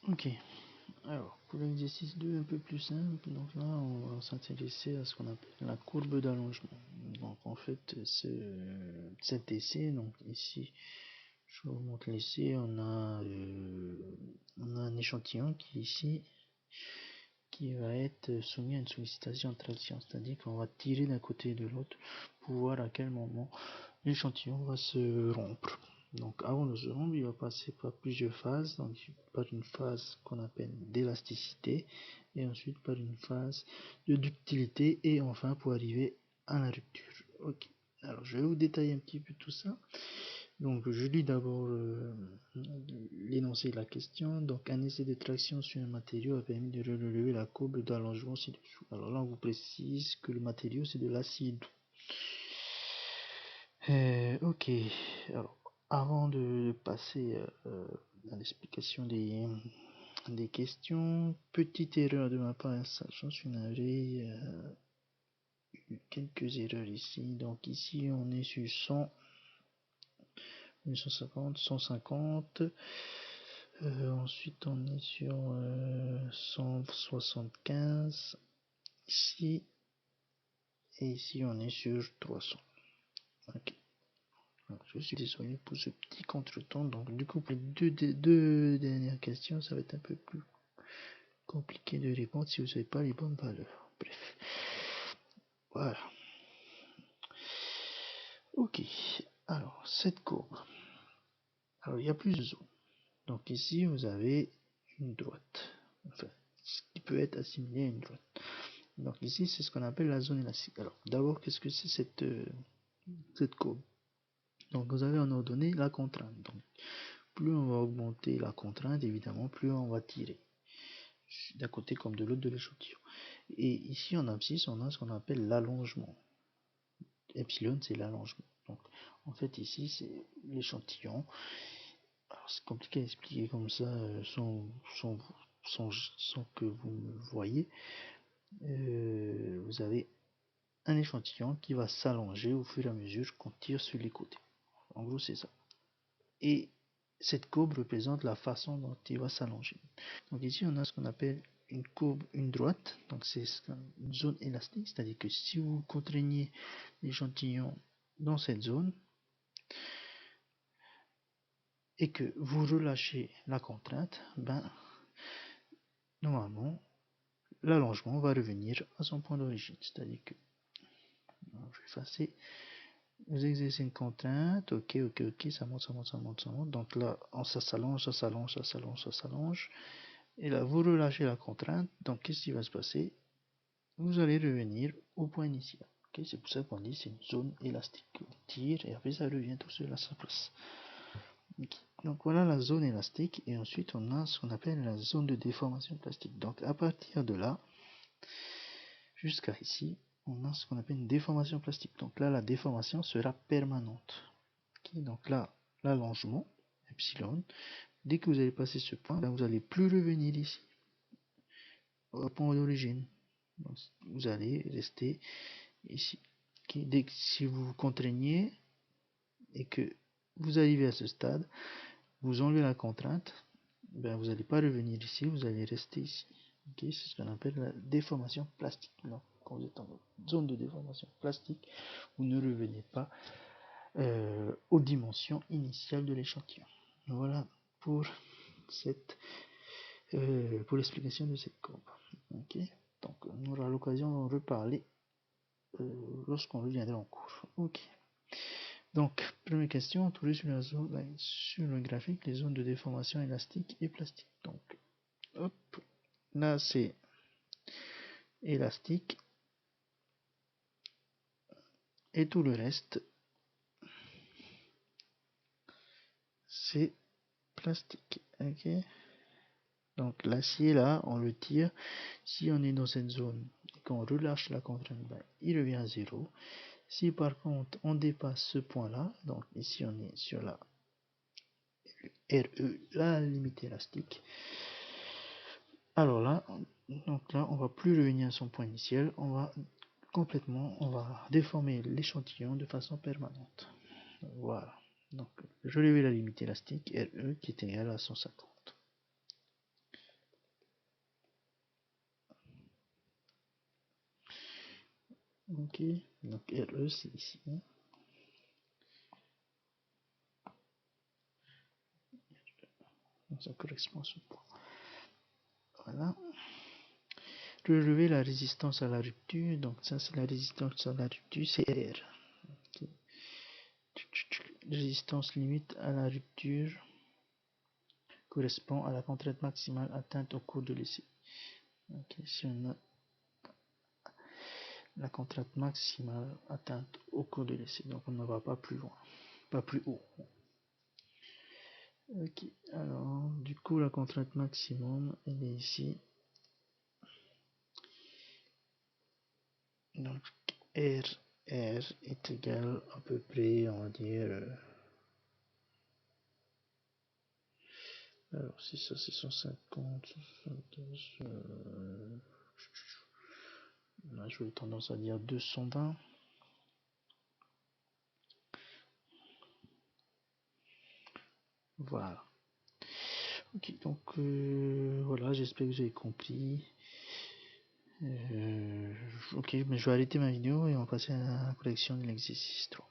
Ok, alors pour l'exercice 2 un peu plus simple, donc là on va s'intéresser à ce qu'on appelle la courbe d'allongement. Donc en fait cet essai, donc ici je vous montre l'essai, on a un échantillon qui ici qui va être soumis à une sollicitation de traction, c'est-à-dire qu'on va tirer d'un côté et de l'autre pour voir à quel moment l'échantillon va se rompre. Donc avant de se rompre, il va passer par plusieurs phases, donc par une phase qu'on appelle d'élasticité, et ensuite par une phase de ductilité, et enfin pour arriver à la rupture. Ok, alors je vais vous détailler un petit peu tout ça. Donc je lis d'abord l'énoncé de la question. Donc un essai de traction sur un matériau a permis de relever la courbe d'allongement ci-dessous. Alors là on vous précise que le matériau c'est de l'acier doux. Ok, alors avant de passer à l'explication des questions, petite erreur de ma part, ça j'en suis navré, quelques erreurs ici. Donc ici on est sur 100, 150, 150. Ensuite on est sur 175 ici, et ici on est sur 300. Ok. Je suis désolé pour ce petit contretemps. Donc du coup pour les deux dernières questions, ça va être un peu plus compliqué de répondre si vous n'avez pas les bonnes valeurs. Bref. Voilà. Ok. Alors cette courbe. Alors il y a plusieurs zones. Donc ici vous avez une droite. Enfin, ce qui peut être assimilé à une droite. Donc ici c'est ce qu'on appelle la zone élastique. Alors d'abord qu'est-ce que c'est cette courbe? Donc vous avez en ordonnée la contrainte. Donc plus on va augmenter la contrainte, évidemment, plus on va tirer. D'un côté comme de l'autre de l'échantillon. Et ici en abscisse, on a ce qu'on appelle l'allongement. Epsilon, c'est l'allongement. Donc en fait ici c'est l'échantillon. Alors c'est compliqué à expliquer comme ça sans que vous me voyez. Vous avez un échantillon qui va s'allonger au fur et à mesure qu'on tire sur les côtés. En gros c'est ça. Et cette courbe représente la façon dont il va s'allonger. Donc ici on a ce qu'on appelle une courbe, une droite, donc c'est une zone élastique, c'est-à-dire que si vous contraignez l'échantillon dans cette zone et que vous relâchez la contrainte, ben normalement l'allongement va revenir à son point d'origine, c'est-à-dire que je vais effacer, vous exercez une contrainte, ok, ça monte, donc là ça s'allonge, et là vous relâchez la contrainte, donc qu'est-ce qui va se passer? Vous allez revenir au point initial. Okay, c'est pour ça qu'on dit c'est une zone élastique. On tire et après ça revient tout seul à sa place. Okay. Donc voilà la zone élastique, et ensuite on a ce qu'on appelle la zone de déformation plastique. Donc à partir de là jusqu'à ici, on a ce qu'on appelle une déformation plastique. Donc là la déformation sera permanente. Okay. Donc là l'allongement, epsilon, dès que vous allez passer ce point, là, vous n'allez plus revenir ici au point d'origine. Vous allez rester ici. Okay. Dès que si vous contraignez et que vous arrivez à ce stade, vous enlevez la contrainte, ben vous n'allez pas revenir ici, vous allez rester ici. Okay. C'est ce qu'on appelle la déformation plastique. Donc, quand vous êtes en zone de déformation plastique, vous ne revenez pas aux dimensions initiales de l'échantillon. Voilà pour pour l'explication de cette courbe. Okay. Donc on aura l'occasion d'en reparler lorsqu'on reviendra en cours. Ok. Donc, première question, trouver sur le graphique les zones de déformation élastique et plastique. Donc, hop, là c'est élastique et tout le reste c'est plastique. Ok. Donc l'acier là, on le tire. Si on est dans cette zone et qu'on relâche la contrainte, ben, il revient à 0. Si par contre on dépasse ce point là, donc ici on est sur la RE, la limite élastique, alors là, donc là on va plus revenir à son point initial, on va déformer l'échantillon de façon permanente. Voilà. Donc je relève la limite élastique RE qui est égale à 150. Ok, donc RE c'est ici. Donc ça correspond à ce point. Voilà. Relever la résistance à la rupture. Donc ça c'est la résistance à la rupture, c'est R. Okay. Résistance limite à la rupture correspond à la contrainte maximale atteinte au cours de l'essai. Okay. Si on a la contrainte maximale atteinte au cours de l'essai, donc on ne va pas plus loin, pas plus haut. Ok, alors du coup la contrainte maximum elle est ici. Donc R est égal à peu près, on va dire, alors si ça c'est 150, 75, là j'aurais tendance à dire 220. Voilà. Ok, donc voilà, j'espère que vous avez compris. Ok, mais je vais arrêter ma vidéo et on va passer à la correction de l'exercice 3.